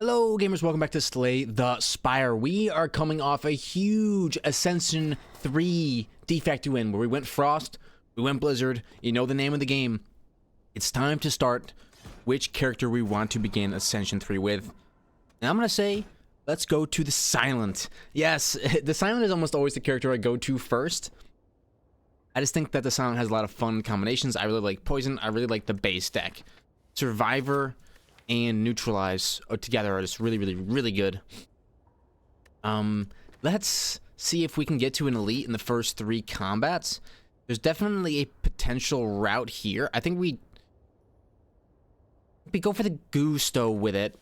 Hello gamers, welcome back to Slay the Spire. We are coming off a huge Ascension 3 defect win where we went Frost, we went Blizzard. You know the name of the game. It's time to start which character we want to begin Ascension 3 with. And I'm going to say, let's go to the Silent. Yes, the Silent is almost always the character I go to first. I just think that the Silent has a lot of fun combinations. I really like Poison. I really like the base deck. Survivor and Neutralize together are just really good. Let's see if we can get to an elite in the first 3 combats. There's definitely a potential route here. I think we go for the Gusto with it.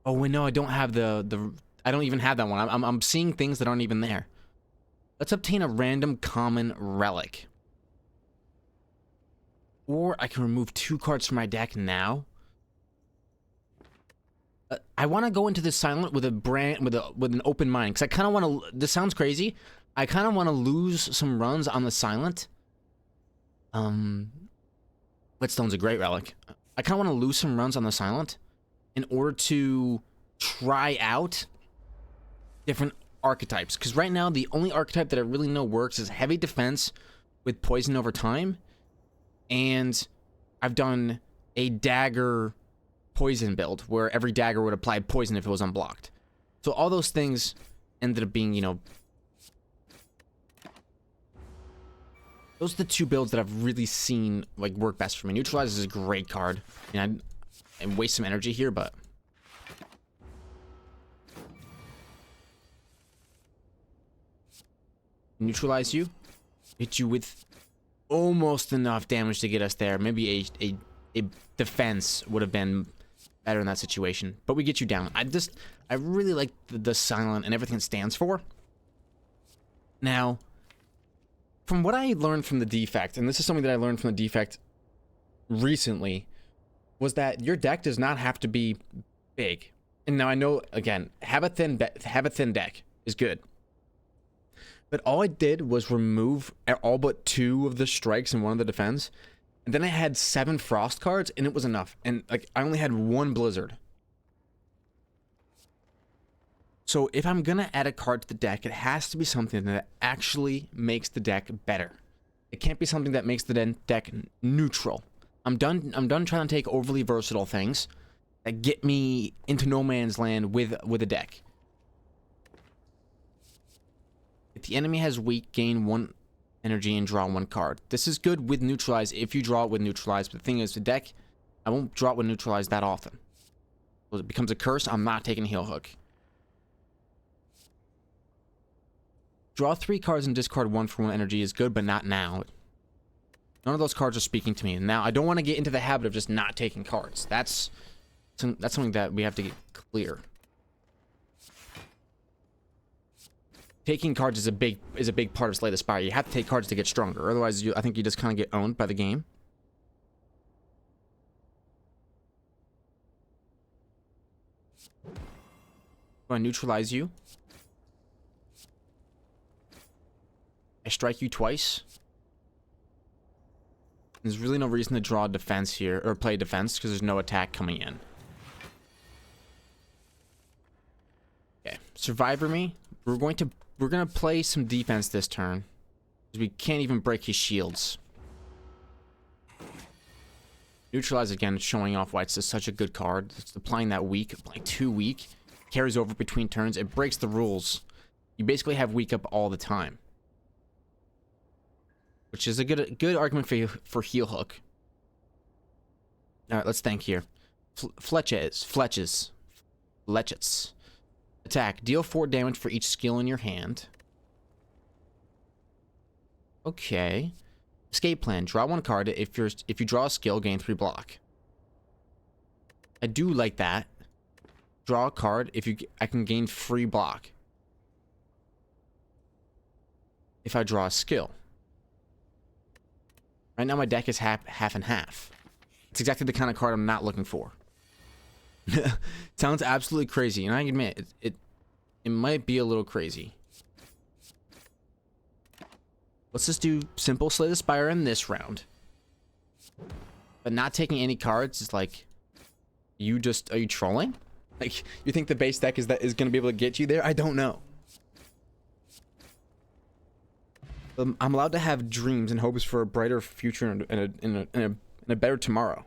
Oh wait, no, I don't have I don't even have that one. I'm seeing things that aren't even there. Let's obtain a random common relic. Or I can remove 2 cards from my deck now. I want to go into this Silent with an open mind, because I kind of want to. This sounds crazy. I kind of want to lose some runs on the Silent. Whetstone's a great relic. I kind of want to lose some runs on the Silent in order to try out different archetypes. Because right now the only archetype that I really know works is heavy defense with poison over time, and I've done a dagger poison build where every dagger would apply poison if it was unblocked. So all those things ended up being, you know, those are the 2 builds that I've really seen like work best for me. Neutralize is a great card. And I waste some energy here, but neutralize you, hit you with almost enough damage to get us there. Maybe a defense would have been better in that situation, but we get you down. I really like the Silent and everything it stands for. Now, from what I learned from the defect, and this is something that I learned from the defect recently, was that your deck does not have to be big. And now I know, again, have a thin deck is good. But all I did was remove all but 2 of the strikes and 1 of the defense. And then I had 7 Frost cards, and it was enough. And like I only had 1 Blizzard. So if I'm gonna add a card to the deck, it has to be something that actually makes the deck better. It can't be something that makes the deck neutral. I'm done trying to take overly versatile things that get me into no man's land with a deck. If the enemy has weak, gain 1 energy and draw 1 card. This is good with Neutralize if you draw it with Neutralize, but the thing is, the deck, I won't draw it with Neutralize that often. So it becomes a curse, I'm not taking Heel Hook. Draw 3 cards and discard 1 for 1 energy is good, but not now. None of those cards are speaking to me. And now I don't want to get into the habit of just not taking cards. That's something that we have to get clear. Taking cards is a big part of Slay the Spire. You have to take cards to get stronger. Otherwise, I think you just kind of get owned by the game. I neutralize you. I strike you twice. There's really no reason to draw defense here, or play defense, because there's no attack coming in. Okay, Survivor me. We're gonna play some defense this turn, because we can't even break his shields. Neutralize again, showing off why it's just such a good card. It's applying that weak, applying 2 weak, carries over between turns. It breaks the rules. You basically have weak up all the time, which is a good argument for Heel Hook. All right, let's think here. Fletches. Attack. Deal 4 damage for each skill in your hand. Okay. Escape plan. Draw 1 card. If you draw a skill, gain 3 block. I do like that. Draw a card. I can gain free block if I draw a skill. Right now my deck is half and half. It's exactly the kind of card I'm not looking for. Sounds absolutely crazy, and I admit it might be a little crazy. Let's just do simple Slay the Spire in this round. But not taking any cards is like, are you trolling? Like, you think the base deck is going to be able to get you there? I don't know. I'm allowed to have dreams and hopes for a brighter future and a better tomorrow.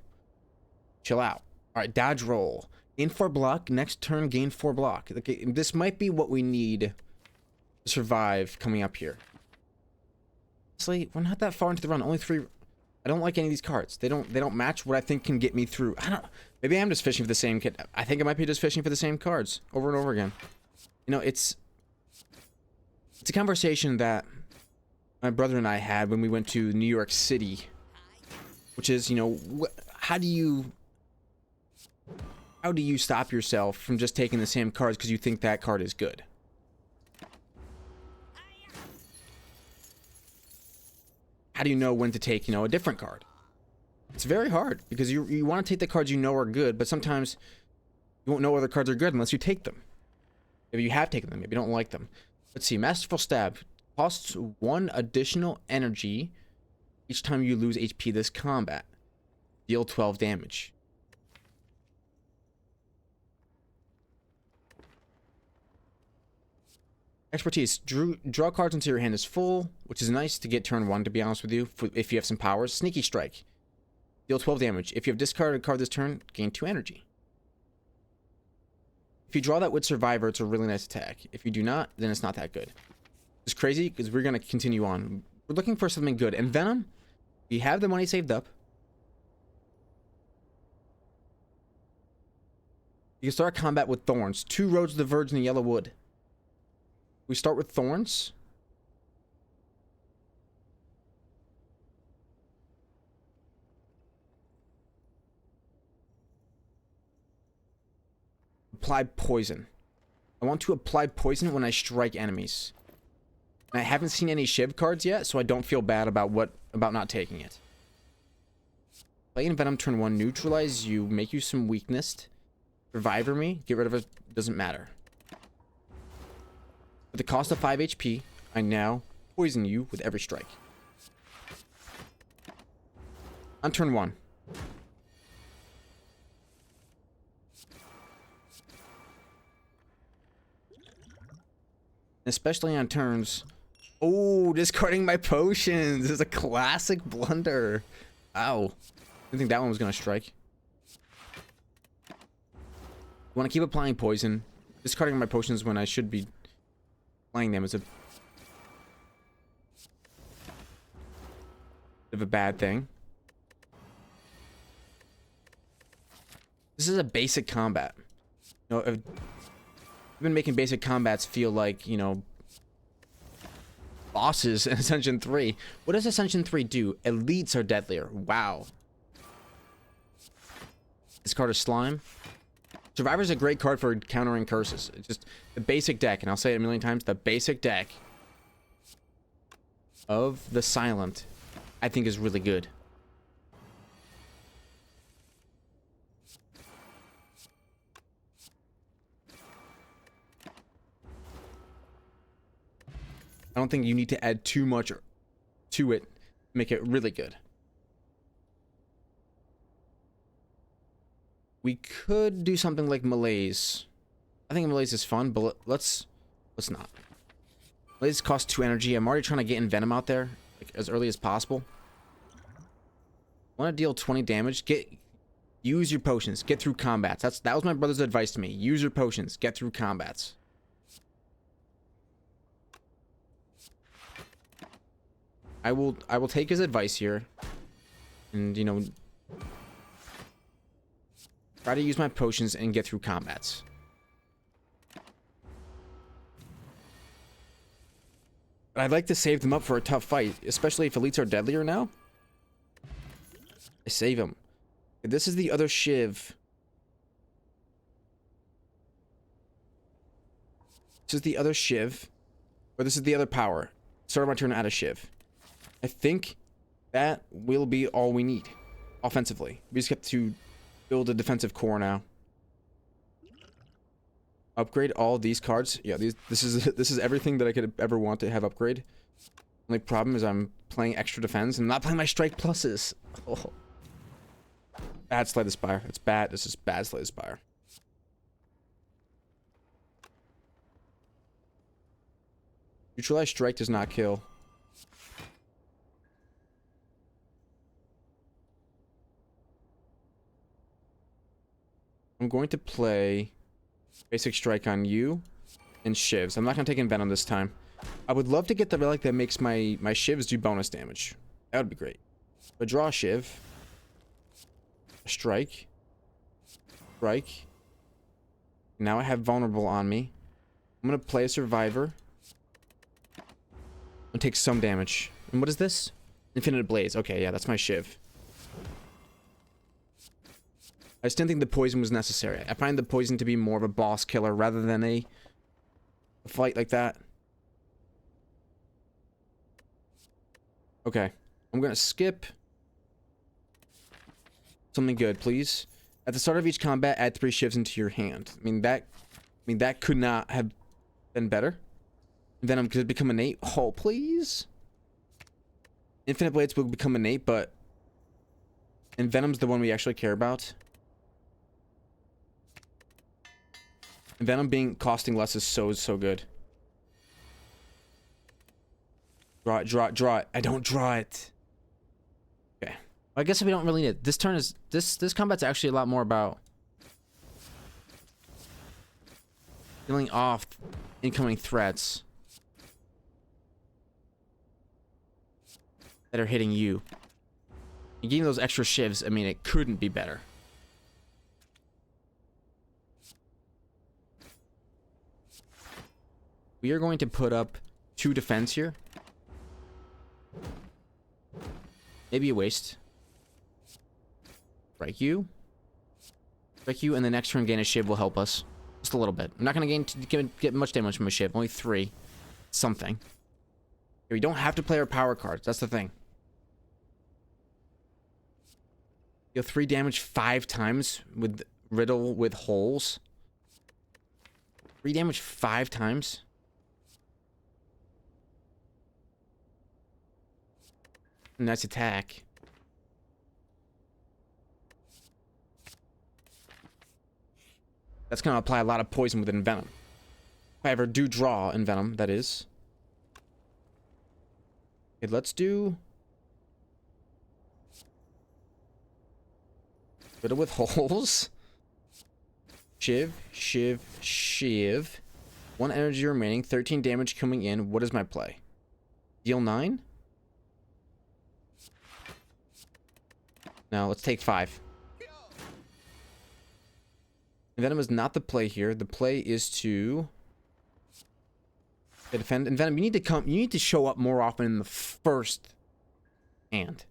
Chill out. All right, dodge roll. Gain 4 block. Next turn, gain 4 block. Okay, this might be what we need to survive coming up here. Honestly, we're not that far into the run. Only 3. I don't like any of these cards. They don't match what I think can get me through. I don't. Maybe I'm just fishing for the same kid. I think I might be just fishing for the same cards over and over again. You know, it's a conversation that my brother and I had when we went to New York City, which is, you know, how do you stop yourself from just taking the same cards because you think that card is good? How do you know when to take, you know, a different card? It's very hard because you want to take the cards you know are good, but sometimes you won't know other cards are good unless you take them. Maybe you have taken them, maybe you don't like them. Let's see, Masterful Stab costs 1 additional energy each time you lose HP this combat. Deal 12 damage. Expertise. Draw cards until your hand is full, which is nice to get turn 1, to be honest with you, if you have some powers. Sneaky Strike. Deal 12 damage. If you have discarded a card this turn, gain 2 energy. If you draw that with Survivor, it's a really nice attack. If you do not, then it's not that good. It's crazy because we're going to continue on. We're looking for something good. And Venom, we have the money saved up. You can start combat with Thorns. 2 Roads to the Verge in the Yellow Wood. We start with Thorns. Apply poison. I want to apply poison when I strike enemies. And I haven't seen any Shiv cards yet, so I don't feel bad about not taking it. Play in Venom turn 1, neutralize you, make you some weakness. Survivor me, get rid of it, doesn't matter. At the cost of 5 HP, I now poison you with every strike. On turn 1. Especially on turns. Oh, discarding my potions. This is a classic blunder. Ow. Didn't think that one was going to strike. Want to keep applying poison. Discarding my potions when I should be playing them is a bit of a bad thing. This is a basic combat. You know, I've been making basic combats feel like, you know, bosses in Ascension 3. What does Ascension 3 do? Elites are deadlier. Wow. This card is Slime. Survivor's a great card for countering curses. It's just the basic deck, and I'll say it a million times, the basic deck of the Silent, I think, is really good. I don't think you need to add too much to it to make it really good. We could do something like Malaise. I think Malaise is fun, but let's not. Malaise costs 2 energy. I'm already trying to get in Venom out there like, as early as possible. Want to deal 20 damage? Use your potions. Get through combats. That was my brother's advice to me. Use your potions. Get through combats. I will take his advice here, and you know, try to use my potions and get through combats. But I'd like to save them up for a tough fight, especially if elites are deadlier now. I save them. This is the other Shiv. This is the other Shiv, or this is the other power. Start my turn out of Shiv. I think that will be all we need offensively. We just have to build a defensive core now. Upgrade all these cards. Yeah, this is everything that I could ever want to have upgrade. Only problem is I'm playing extra defense and I'm not playing my strike pluses. Oh. Bad Slay the Spire. It's bad. This is bad Slay the Spire. Neutralize strike does not kill. I'm going to play basic strike on you and Shivs. I'm not going to take Envenom this time. I would love to get the relic that makes my Shivs do bonus damage. That would be great. But draw a Shiv. A strike. Strike. Now I have vulnerable on me. I'm going to play a survivor. And take some damage. And what is this? Infinite Blaze. Okay, yeah, that's my Shiv. I just didn't think the poison was necessary. I find the poison to be more of a boss killer rather than a fight like that. Okay. I'm gonna skip something good, please. At the start of each combat, add 3 Shivs into your hand. I mean that could not have been better. Venom could become innate. Oh, please. Infinite Blades will become innate, but and Venom's the one we actually care about. And Venom costing less is so good. Draw it. I don't draw it. Okay. Well, I guess we don't really need it. This turn is this combat's actually a lot more about killing off incoming threats that are hitting you. And getting those extra Shivs, I mean, it couldn't be better. We are going to put up 2 defense here. Maybe a waste. Strike you. Strike you, and the next turn gain a Shiv will help us. Just a little bit. I'm not going to get much damage from a Shiv. Only 3. Something. We don't have to play our power cards. That's the thing. Deal 3 damage 5 times with Riddle with holes. 3 damage 5 times. Nice attack. That's going to apply a lot of poison with Envenom. If I ever do draw Envenom, that is. Okay, let's do Riddle with holes. Shiv. 1 energy remaining, 13 damage coming in. What is my play? Deal 9? No, let's take 5. Venom is not the play here. The play is to defend. And Venom, you need to show up more often in the first hand.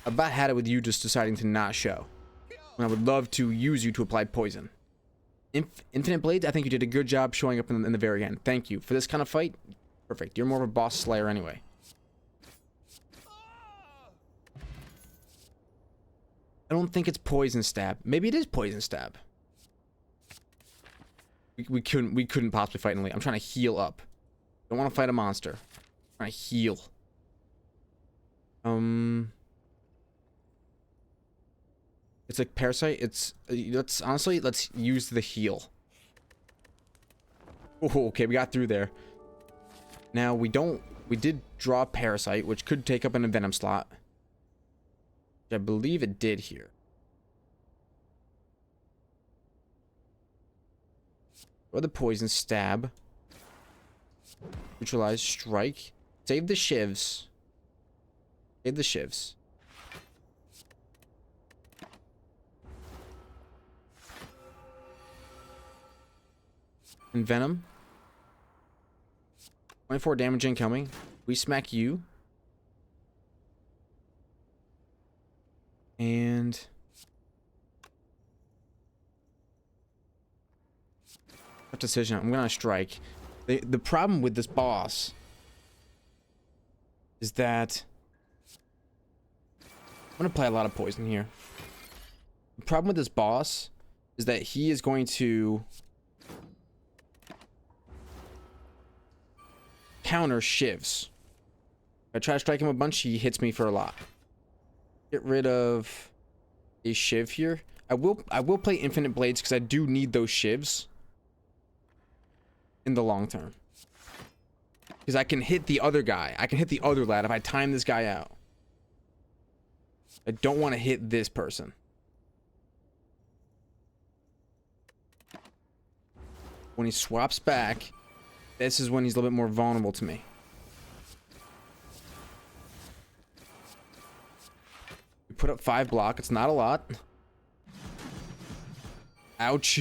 I about had it with you just deciding to not show. And I would love to use you to apply poison. Infinite Blades, I think you did a good job showing up in the very end. Thank you. For this kind of fight, perfect. You're more of a boss slayer anyway. I don't think it's poison stab. Maybe it is poison stab. We couldn't possibly fight in late. I'm trying to heal up. Don't want to fight a monster. I'm trying to heal. It's like parasite. Let's use the heal. Oh, okay, we got through there. Now we did draw parasite, which could take up an Envenom slot. I believe it did here. Or the poison stab. Neutralize strike. Save the Shivs. Save the Shivs. And Venom. 24 damage incoming. We smack you. And tough decision. I'm gonna strike. The problem with this boss is that I'm gonna play a lot of poison here. The problem with this boss is that he is going to counter Shivs. If I try to strike him a bunch, he hits me for a lot. Get rid of a Shiv here. I will play Infinite Blades because I do need those Shivs in the long term. Because I can hit the other guy. I can hit the other lad if I time this guy out. I don't want to hit this person. When he swaps back, this is when he's a little bit more vulnerable to me. We put up 5 block. It's not a lot. Ouch.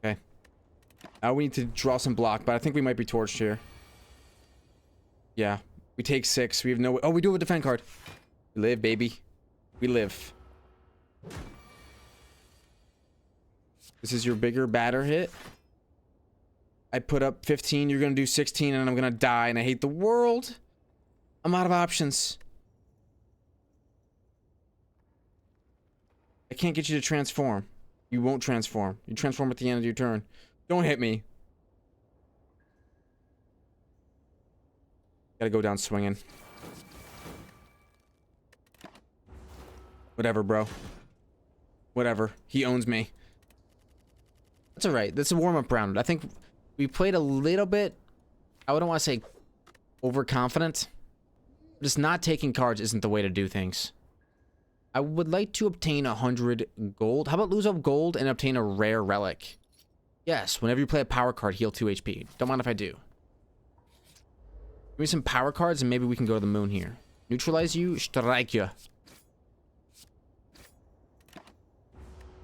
Okay. Now we need to draw some block, but I think we might be torched here. Yeah. We take 6. We have no... Oh, we do have a defend card. We live, baby. We live. This is your bigger, badder hit. I put up 15. You're going to do 16, and I'm going to die, and I hate the world. I'm out of options. I can't get you to transform. You won't transform. You transform at the end of your turn. Don't hit me. Gotta go down swinging. Whatever, bro. Whatever. He owns me. That's alright. That's a warm-up round. I think we played a little bit... I wouldn't want to say overconfident. Just not taking cards isn't the way to do things. I would like to obtain 100 gold. How about lose up gold and obtain a rare relic? Yes, whenever you play a power card, heal 2 HP. Don't mind if I do. Give me some power cards and maybe we can go to the moon here. Neutralize you, strike you.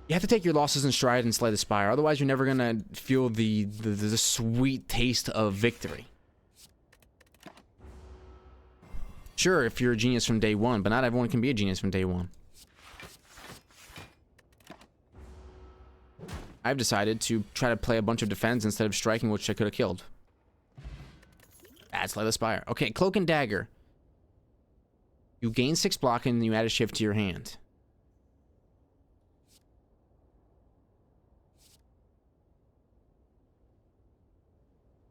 You have to take your losses in stride and slay the Spire. Otherwise, you're never gonna feel the sweet taste of victory. Sure, if you're a genius from day one, but not everyone can be a genius from day one. I've decided to try to play a bunch of defense instead of striking, which I could have killed. Slay the Spire. Okay, Cloak and Dagger. You gain 6 block and you add a shift to your hand.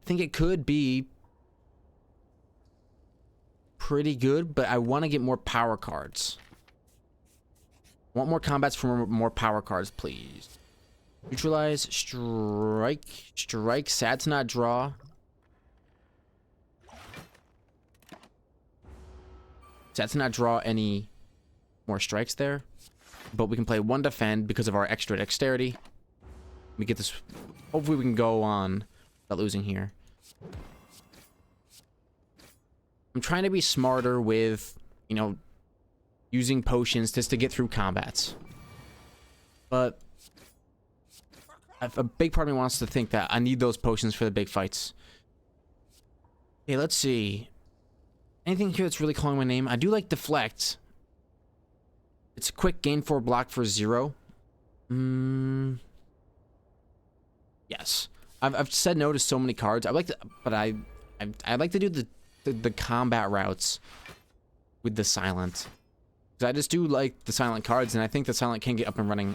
I think it could be pretty good, but I want to get more power cards. I want more combats for more power cards, please. Neutralize, strike, sad to not draw. Sad to not draw any more strikes there. But we can play 1 defend because of our extra dexterity. We get this. Hopefully we can go on without losing here. I'm trying to be smarter with, you know, using potions just to get through combats. But a big part of me wants to think that I need those potions for the big fights. Okay, let's see. Anything here that's really calling my name? I do like Deflect. It's a quick gain 4 block for 0. Yes. I've said no to so many cards. I like to, but I like to do the combat routes with the silent. Because I just do like the silent cards, and I think the silent can get up and running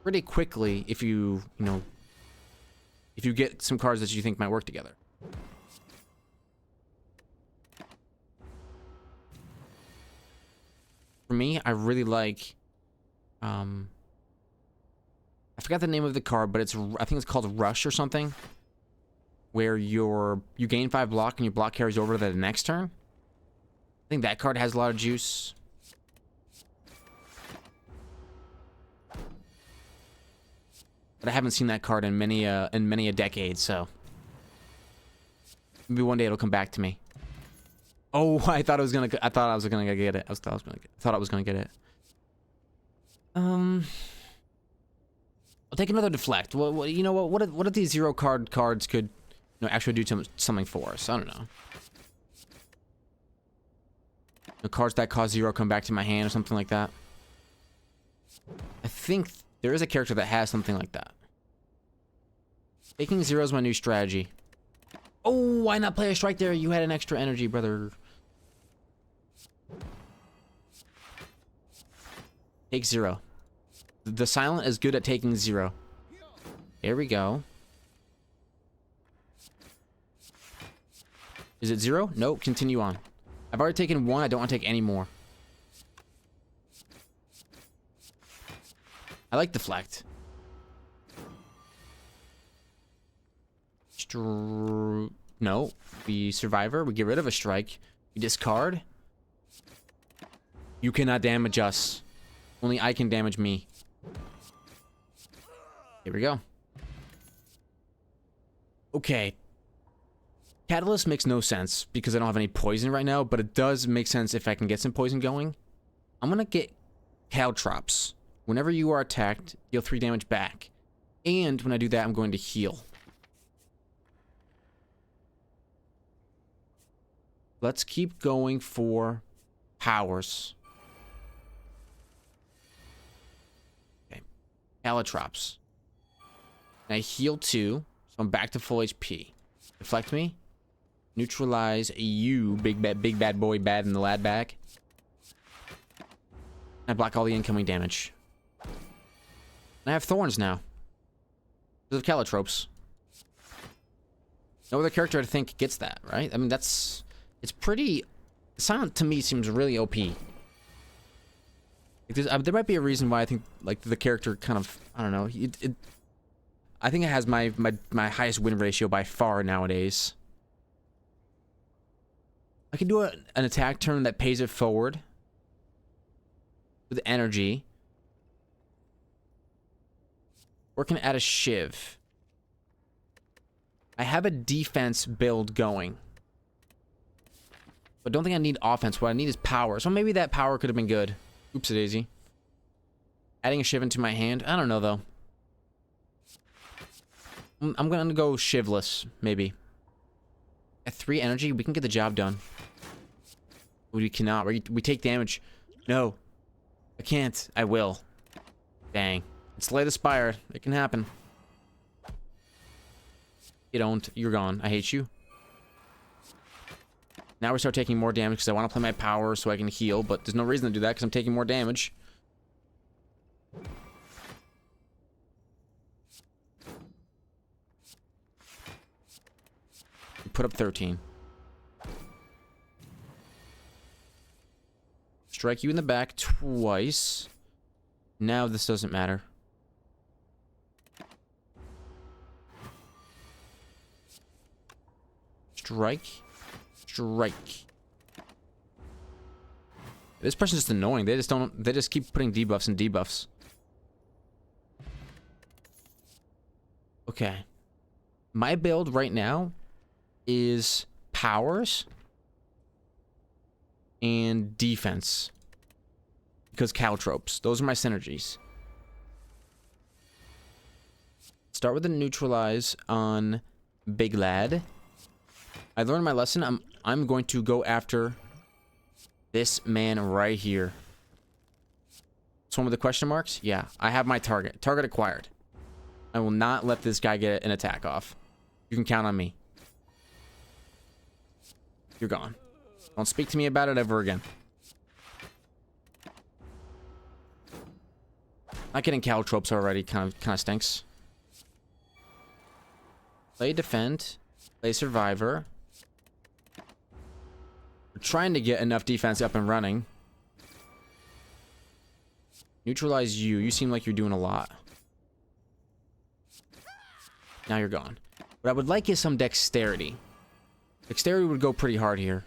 pretty quickly if you know, if you get some cards that you think might work together. For me, I really like, I forgot the name of the card, but it's, I think it's called Rush or something, where you gain 5 block and your block carries over to the next turn. I think that card has a lot of juice. But I haven't seen that card in many a decade, so maybe one day it'll come back to me. Oh, I thought I was gonna get it. I thought I was gonna get it. I'll take another deflect. What you know what? What if these 0 cards could, you know, actually do something for us? I don't know. The cards that cause 0 come back to my hand or something like that. I think there is a character that has something like that. Taking 0 is my new strategy. Oh, why not play a strike there? You had an extra energy, brother. Take 0. The silent is good at taking 0. There we go. Is it 0? Nope, continue on. I've already taken 1, I don't want to take any more. I like Deflect. No. We survivor. We get rid of a strike. We discard. You cannot damage us. Only I can damage me. Here we go. Okay. Catalyst makes no sense because I don't have any poison right now, but it does make sense if I can get some poison going. I'm gonna get Caltrops. Whenever you are attacked, deal 3 damage back. And when I do that, I'm going to heal. Let's keep going for powers. Okay. Caltrops. I heal 2, so I'm back to full HP. Deflect me. Neutralize you, big bad boy, bad in the lad bag. I block all the incoming damage. And I have thorns now. Because of Caltrops. No other character I think gets that, right? I mean, it's pretty... Silent to me seems really OP. Like there might be a reason why I think like the character kind of, I don't know. I think it has my highest win ratio by far nowadays. I can do an attack turn that pays it forward with energy. Or can add a Shiv. I have a defense build going. But don't think I need offense. What I need is power. So maybe that power could have been good. Oopsie daisy. Adding a Shiv into my hand. I don't know though. I'm gonna go Shivless, maybe. At 3 energy, we can get the job done. We cannot. We take damage. No. I can't. I will. Dang. Slay the Spire. It can happen. You don't. You're gone. I hate you. Now we start taking more damage because I want to play my power so I can heal, but there's no reason to do that because I'm taking more damage. Put up 13. Strike you in the back twice. Now this doesn't matter. Strike. Strike. This person's just annoying. They just keep putting debuffs and debuffs. Okay. My build right now is powers and defense. Because Caltrops. Those are my synergies. Start with a neutralize on Big Lad. I learned my lesson. I'm going to go after this man right here. This one with the question marks? Yeah, I have my target. Target acquired. I will not let this guy get an attack off. You can count on me. You're gone. Don't speak to me about it ever again. Not getting Caltrops already kind of stinks. Play defend. Play survivor. We're trying to get enough defense up and running. Neutralize you. You seem like you're doing a lot. Now you're gone. What I would like is some dexterity. Dexterity would go pretty hard here.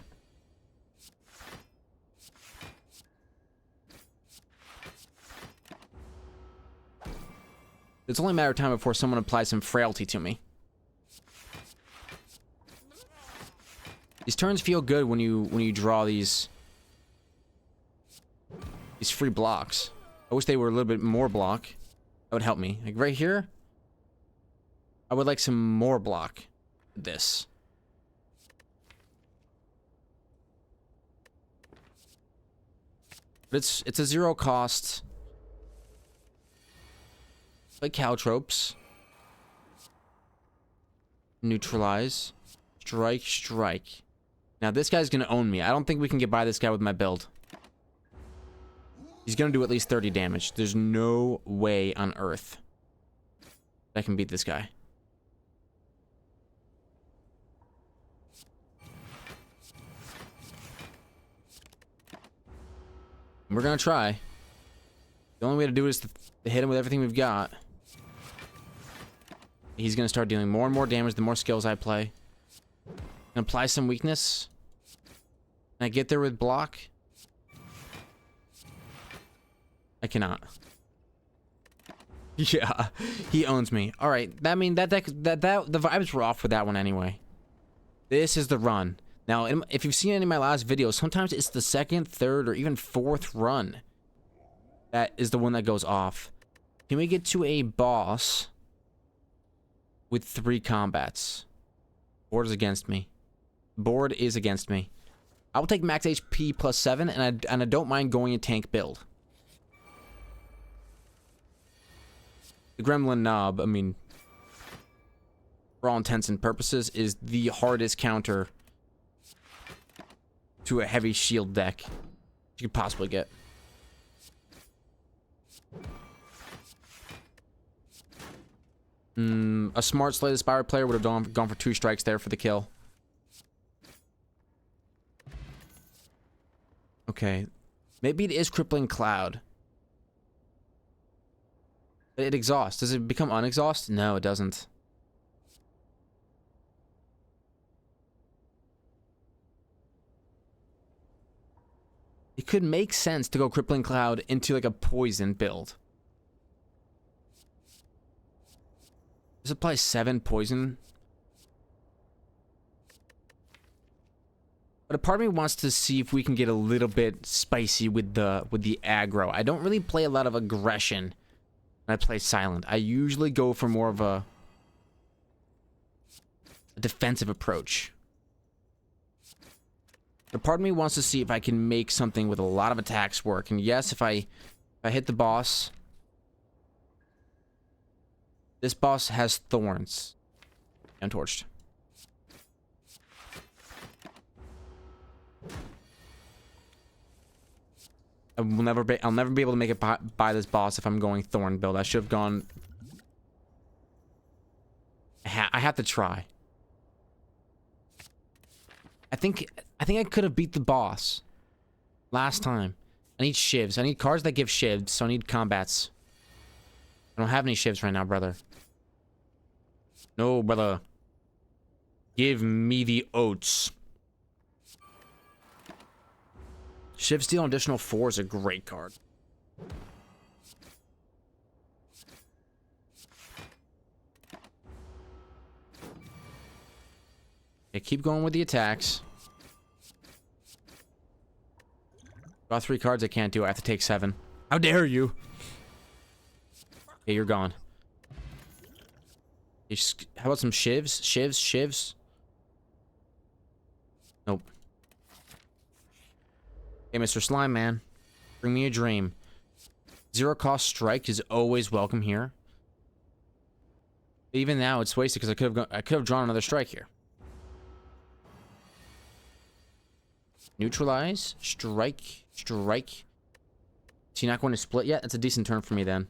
It's only a matter of time before someone applies some frailty to me. These turns feel good when you draw these free blocks. I wish they were a little bit more block. That would help me. Like right here, I would like some more block. This. But it's a 0 cost. Like Caltrops. Neutralize. Strike, strike. Now this guy's gonna own me. I don't think we can get by this guy with my build. He's gonna do at least 30 damage. There's no way on earth that I can beat this guy. We're gonna try. The only way to do it is to hit him with everything we've got. He's gonna start dealing more and more damage the more skills I play. And apply some weakness. Can I get there with block? I cannot. Yeah, he owns me. All right, the vibes were off for that one anyway. This is the run. Now, if you've seen any of my last videos, sometimes it's the second, third, or even fourth run that is the one that goes off. Can we get to a boss with 3 combats? Board is against me. Board is against me. I will take max HP plus 7, and I don't mind going a tank build. The Gremlin Knob, I mean, for all intents and purposes, is the hardest counter to a heavy shield deck you could possibly get. A smart Slay the Spire player would have gone for 2 strikes there for the kill. Okay. Maybe it is Crippling Cloud. It exhausts. Does it become unexhaust? No, it doesn't. It could make sense to go Crippling Cloud into like a poison build. Does it apply 7 poison? But a part of me wants to see if we can get a little bit spicy with the aggro. I don't really play a lot of aggression when I play silent. I usually go for more of a defensive approach. A part of me wants to see if I can make something with a lot of attacks work. And yes, if I hit the boss, this boss has thorns. I'm torched. I'll never be able to make it by this boss if I'm going thorn build. I should have gone. I have to try. I think I could have beat the boss last time. I need shivs. I need cards that give shivs, so I need combats. I don't have any shivs right now, brother. No, brother. Give me the oats. Shiv Steal an additional 4 is a great card. Okay, keep going with the attacks. Got 3 cards I can't do. I have to take 7. How dare you? Okay, you're gone. How about some shivs? Shivs? Nope. Hey, Mr. Slime Man. Bring me a dream. 0 cost strike is always welcome here. Even now, it's wasted because I could have drawn another strike here. Neutralize. Strike. Is he not going to split yet? That's a decent turn for me then.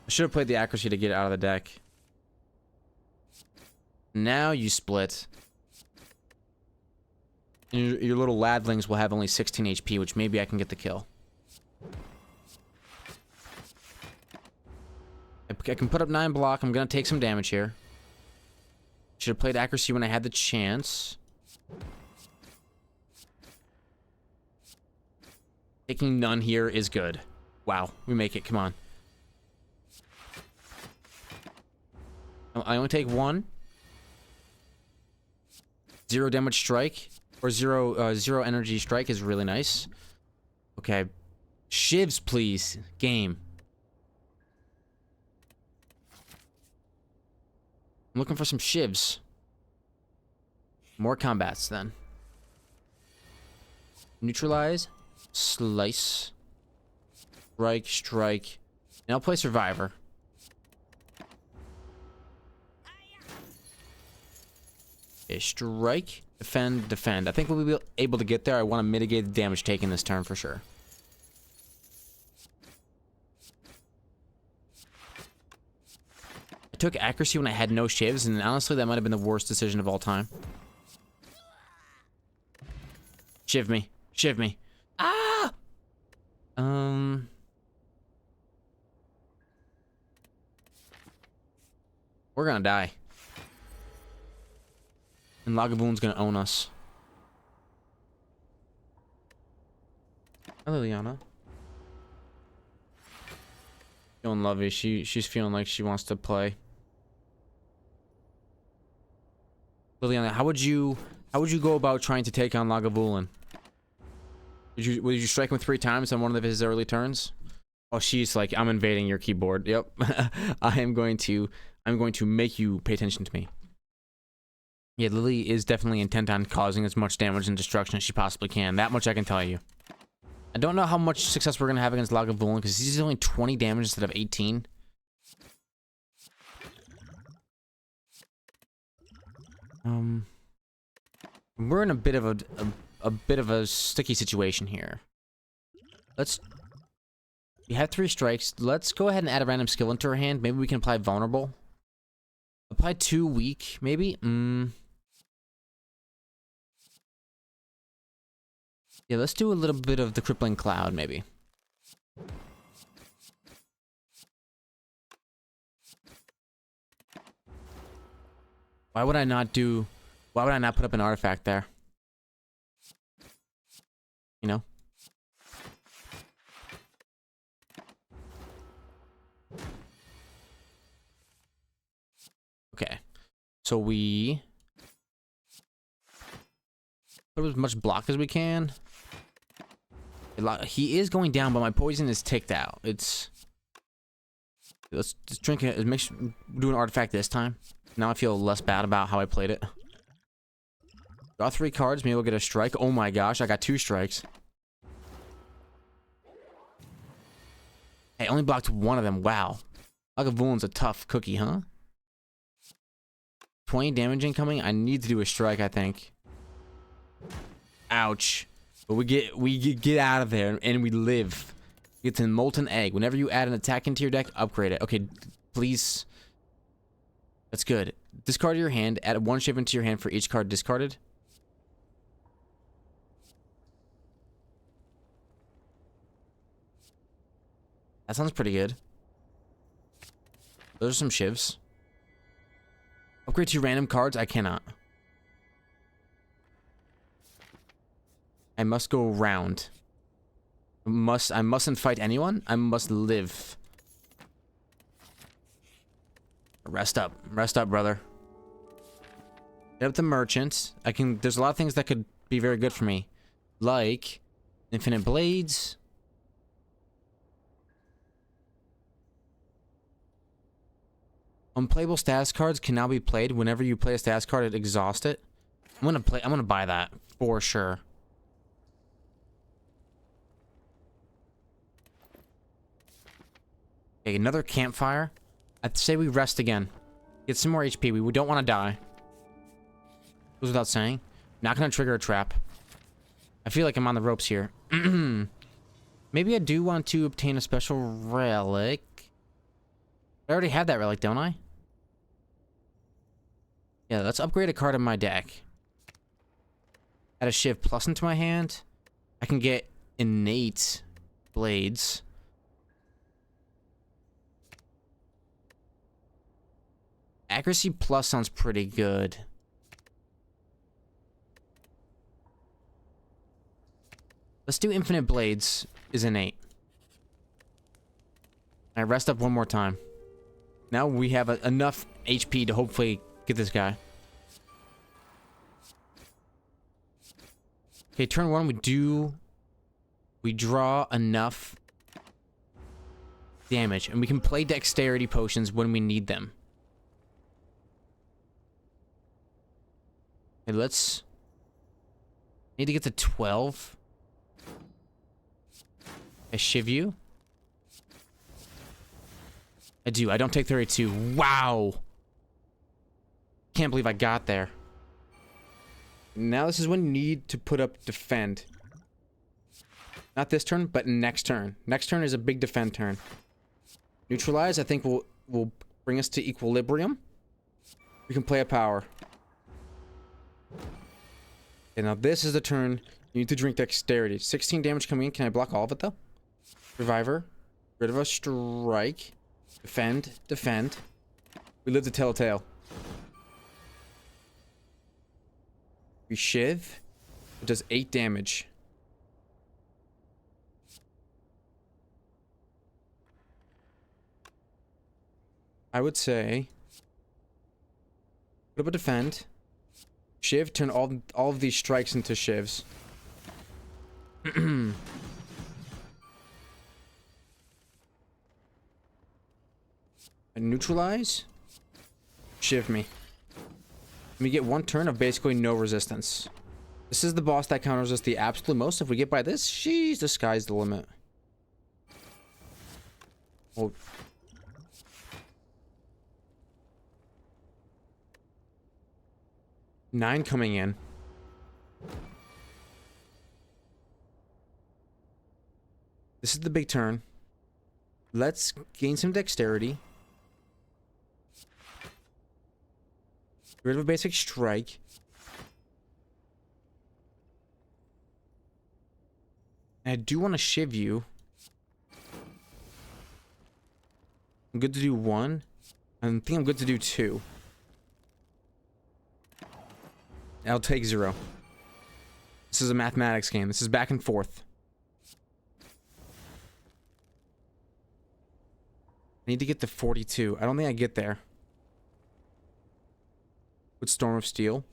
I should have played the accuracy to get it out of the deck. Now you split. And your little ladlings will have only 16 HP, which maybe I can get the kill. I can put up 9 block. I'm going to take some damage here. Should have played accuracy when I had the chance. Taking none here is good. Wow, we make it. Come on. I only take 1. 0 damage strike. Or 0 energy strike is really nice. Okay. Shivs, please. Game. I'm looking for some shivs. More combats, then. Neutralize. Slice. Strike. And I'll play Survivor. Okay, strike. Defend. I think we'll be able to get there. I want to mitigate the damage taken this turn for sure. I took accuracy when I had no shivs, and honestly, that might have been the worst decision of all time. Shiv me. Ah! We're gonna die. And Lagavulin gonna own us. Hi, Liliana. Feeling lovey. She's feeling like she wants to play. Liliana, how would you go about trying to take on Lagavulin? Would you strike him 3 times on one of his early turns? Oh, she's like, I'm invading your keyboard. Yep. I'm going to make you pay attention to me. Yeah, Lily is definitely intent on causing as much damage and destruction as she possibly can. That much I can tell you. I don't know how much success we're gonna have against Lagavulin because he's only 20 damage instead of 18. We're in a bit of a sticky situation here. We have 3 strikes. Let's go ahead and add a random skill into our hand. Maybe we can apply vulnerable. Apply 2 weak, maybe? Yeah, let's do a little bit of the crippling cloud, maybe. Why would I not put up an artifact there? You know? Okay. So we put as much block as we can. He is going down, but my poison is ticked out. Let's just drink it. Do an artifact this time. Now I feel less bad about how I played it. Draw 3 cards. Maybe we'll get a strike. Oh my gosh, I got 2 strikes. I only blocked 1 of them. Wow. Lagavulin's a tough cookie, huh? 20 damage incoming. I need to do a strike, I think. Ouch. But we get out of there and we live. It's a molten egg. Whenever you add an attack into your deck, upgrade it. Okay, please. That's good. Discard your hand. Add 1 shiv into your hand for each card discarded. That sounds pretty good. Those are some shivs. Upgrade 2 random cards. I cannot. I must go round. I mustn't fight anyone. I must live. Rest up, brother. Get up the merchant. There's a lot of things that could be very good for me, like infinite blades. Unplayable status cards can now be played. Whenever you play a status card, it exhausts it. I'm gonna buy that for sure. Okay, another campfire. I'd say we rest again. Get some more HP. We don't want to die. Goes without saying. Not gonna trigger a trap. I feel like I'm on the ropes here. Maybe I do want to obtain a special relic. I already have that relic, don't I? Yeah, let's upgrade a card in my deck. Add a Shiv plus into my hand. I can get innate blades. Accuracy plus sounds pretty good. Let's do infinite blades is innate. I rest up 1 more time. Now we have enough HP to hopefully get this guy. Okay, turn 1 we draw enough damage and we can play dexterity potions when we need them. Okay, let's need to get to 12. I shiv you. I do. I don't take 32. Wow. Can't believe I got there. Now this is when you need to put up defend. Not this turn, but next turn. Next turn is a big defend turn. Neutralize, I think will bring us to equilibrium. We can play a power. Okay, now this is the turn you need to drink dexterity. 16 damage coming in. Can I block all of it though? Reviver. Rid of a strike. Defend. Defend. We live to tell a tale. We Shiv. It does 8 damage. I would say put up a defend. Shiv, turn all of these strikes into Shivs. And neutralize. Shiv me. We get 1 turn of basically no resistance. This is the boss that counters us the absolute most. If we get by this, sheesh, the sky's the limit. Well, nine coming in. This is the big turn. Let's gain some dexterity. Get rid of a basic strike. I do want to Shiv you. I'm good to do 1. I think I'm good to do 2. I'll take 0. This is a mathematics game. This is back and forth. I need to get to 42. I don't think I get there. With Storm of Steel.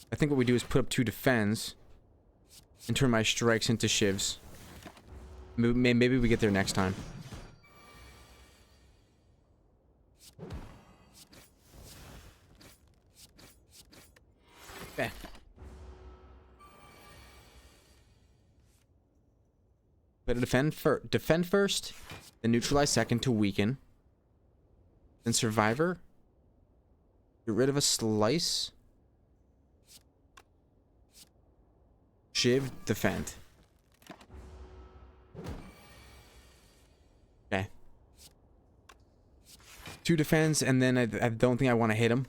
I think what we do is put up 2 defends. And turn my strikes into Shivs. Maybe we get there next time. Okay. Better defend first, then neutralize second to weaken. Then Survivor. Get rid of a slice. Shiv, defend. Okay. 2 defends, and then I don't think I want to hit him.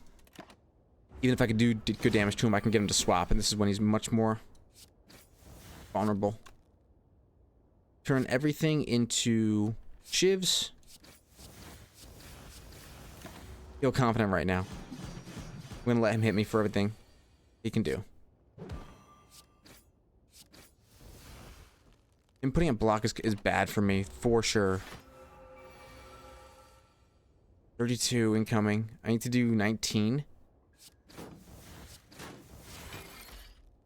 Even if I could do good damage to him, I can get him to swap, and this is when he's much more vulnerable. Turn everything into Shivs. Feel confident right now. I'm gonna let him hit me for everything he can do. Him putting a block is bad for me, for sure. 32 incoming. I need to do 19.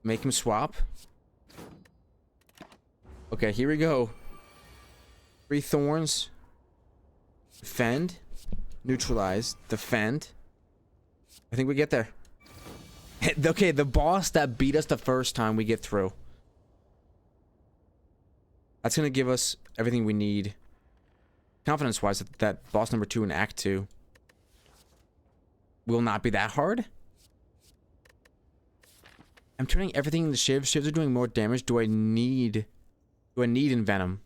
Make him swap. Okay, here we go. 3 thorns. Defend. Neutralize. Defend. I think we get there. Okay, the boss that beat us the first time we get through. That's going to give us everything we need. Confidence-wise, that boss number 2 in Act 2 will not be that hard. I'm turning everything into Shivs. Shivs are doing more damage. Do I need Envenom?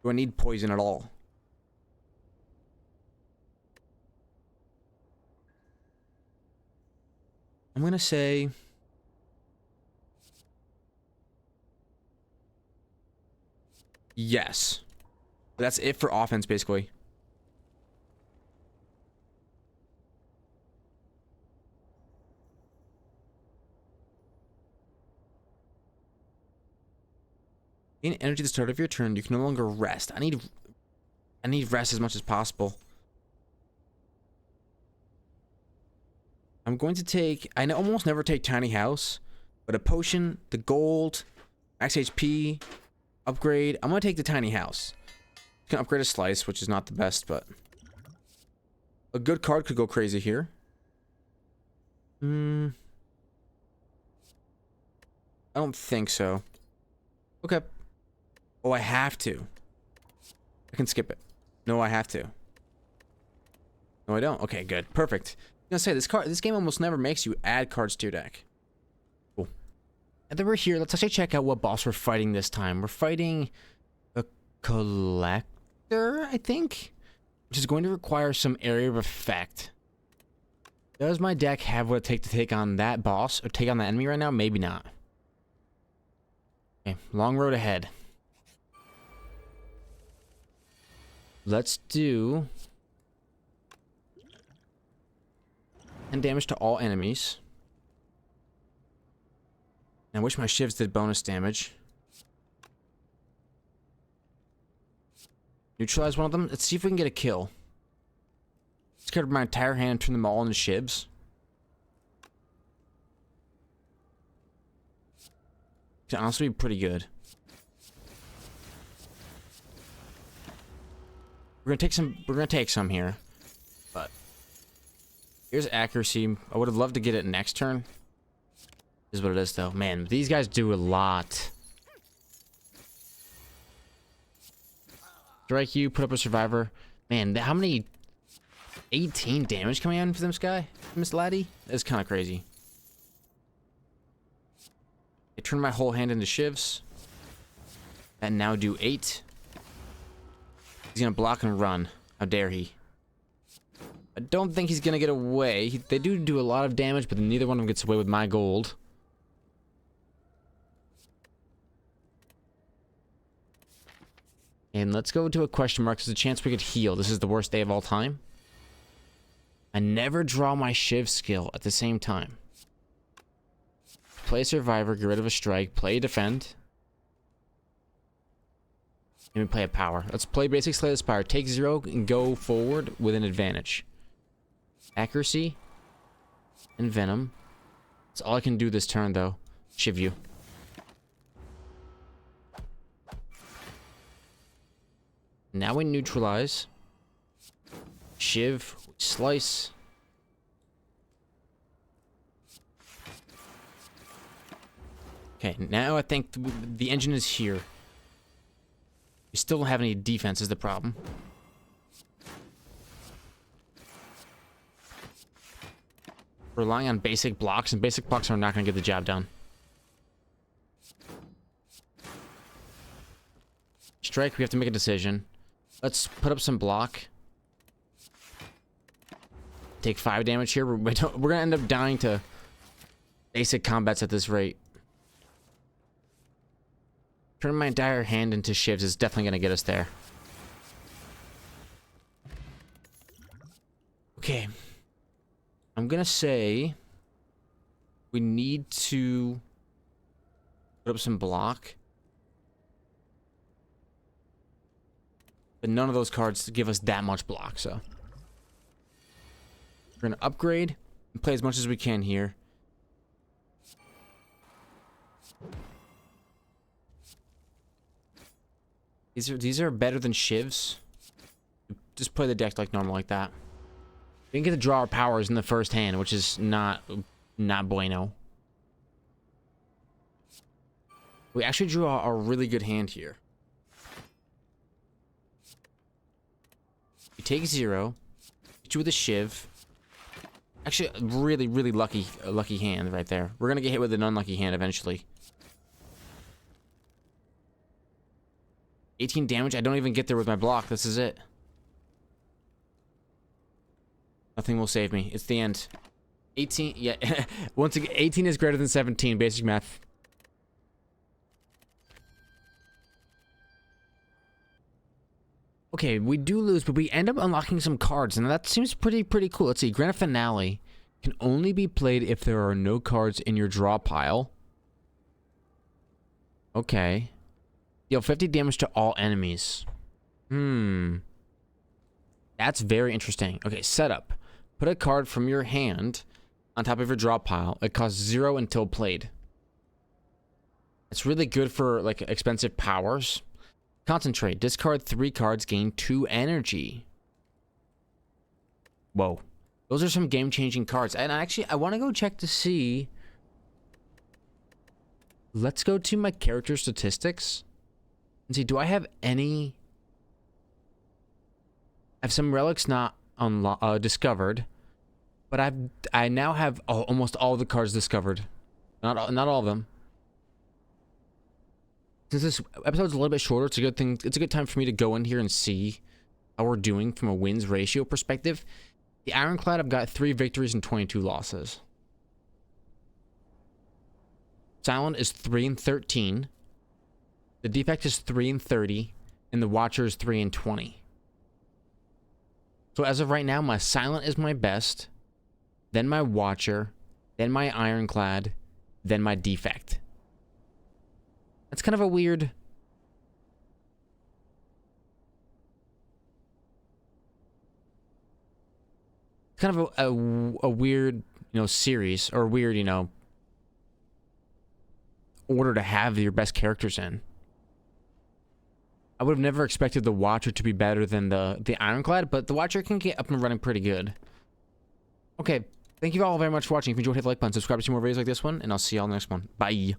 Do I need poison at all? I'm going to say... yes. But that's it for offense, basically. Gain energy at the start of your turn. You can no longer rest. I need rest as much as possible. I'm going to take... I almost never take Tiny House, but a potion, the gold, max HP... upgrade. I'm gonna take the Tiny House. You can upgrade a slice, which is not the best, but a good card could go crazy here. I don't think so. Okay. Oh, I have to. I can skip it. No, I have to. No, I don't. Okay, good. Perfect. I'm gonna say this game almost never makes you add cards to your deck. And then we're here. Let's actually check out what boss we're fighting this time. We're fighting a collector, I think, which is going to require some area of effect. Does my deck have what it takes to take on that boss or take on that enemy right now? Maybe not. Okay, long road ahead. Let's do 10 damage to all enemies. I wish my shivs did bonus damage. Neutralize one of them. Let's see if we can get a kill. Let's cut my entire hand and turn them all into shivs. Could honestly be pretty good. We're gonna take some here. But here's accuracy. I would have loved to get it next turn. Is what it is though. Man, these guys do a lot. Strike you, put up a survivor. Man, how many 18 damage coming in for this guy? Miss Laddie? That's kind of crazy. I turn my whole hand into shivs. And now do 8. He's gonna block and run. How dare he? I don't think he's gonna get away. They do a lot of damage, but neither one of them gets away with my gold. And let's go to a question mark. There's a chance we could heal. This is the worst day of all time. I never draw my Shiv skill at the same time. Play Survivor, get rid of a strike, play Defend. And we play a Power. Let's play basic Slay the Spire. Take 0 and go forward with an advantage. Accuracy and Venom. That's all I can do this turn though. Shiv you. Now we neutralize. Shiv, slice. Okay, now I think the engine is here. We still don't have any defense is the problem. Relying on basic blocks, and basic blocks are not going to get the job done. Strike, we have to make a decision. Let's put up some block. Take 5 damage here. We're gonna end up dying to basic combats at this rate. Turn my entire hand into shivs is definitely gonna get us there. Okay. I'm gonna say we need to put up some block. But none of those cards give us that much block, so. We're gonna upgrade and play as much as we can here. These are better than shivs. Just play the deck like normal like that. We didn't get to draw our powers in the first hand, which is not bueno. We actually drew a really good hand here. You take 0, hit you with a shiv. Actually, a really lucky hand right there. We're gonna get hit with an unlucky hand eventually. 18 damage. I don't even get there with my block. This is it. Nothing will save me. It's the end. 18. Yeah. Once again, 18 is greater than 17. Basic math. Okay, we do lose, but we end up unlocking some cards, and that seems pretty cool. Let's see. Grand Finale can only be played if there are no cards in your draw pile. Okay. Deal 50 damage to all enemies. That's very interesting. Okay, setup. Put a card from your hand on top of your draw pile. It costs 0 until played. It's really good for, like, expensive powers. Concentrate. Discard 3 cards, gain 2 energy. Whoa. Those are some game-changing cards. And actually, I want to go check to see. Let's go to my character statistics. And see, do I have any... I have some relics not discovered. But I now have almost all the cards discovered. Not all of them. Since this episode's a little bit shorter, it's a good thing. It's a good time for me to go in here and see how we're doing from a wins ratio perspective. The Ironclad, I've got 3 victories and 22 losses. Silent is 3 and 13. The Defect is 3 and 30, and the Watcher is 3 and 20. So as of right now, my Silent is my best, then my Watcher, then my Ironclad, then my Defect. That's kind of a weird... kind of a weird, you know, series, or weird, you know, order to have your best characters in. I would have never expected the Watcher to be better than the Ironclad, but the Watcher can get up and running pretty good. Okay, thank you all very much for watching. If you enjoyed, hit the like button, subscribe to see more videos like this one, and I'll see y'all in the next one. Bye.